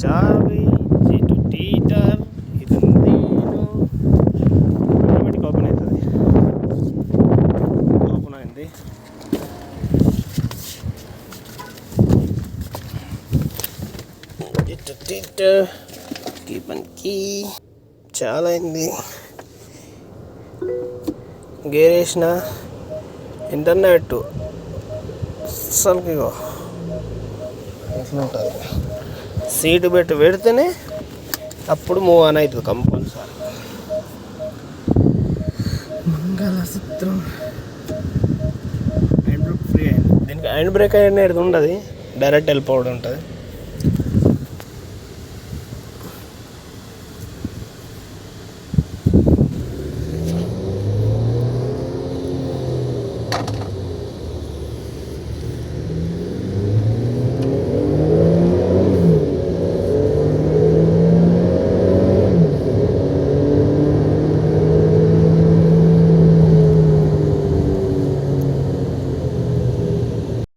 చావి G2 టీటర్ ఇది automatic open అవుతుంది. Open అయింది. టీటర్ కీ చాలా అయింది. గేర్ వేసిన ఇంటర్నెట్ అసలుకి ఉంటుంది. సీటు పెడితేనే అప్పుడు మూవ్ ఆన్ అవుతుంది కంపల్సరీ. మంగళసూత్రం హ్యాండ్ బ్రేక్ ఫ్రీ అయింది. దీనికి హ్యాండ్ బ్రేక్ అనేది ఉండదు, డైరెక్ట్ వెళ్ళిపోవడం ఉంటుంది.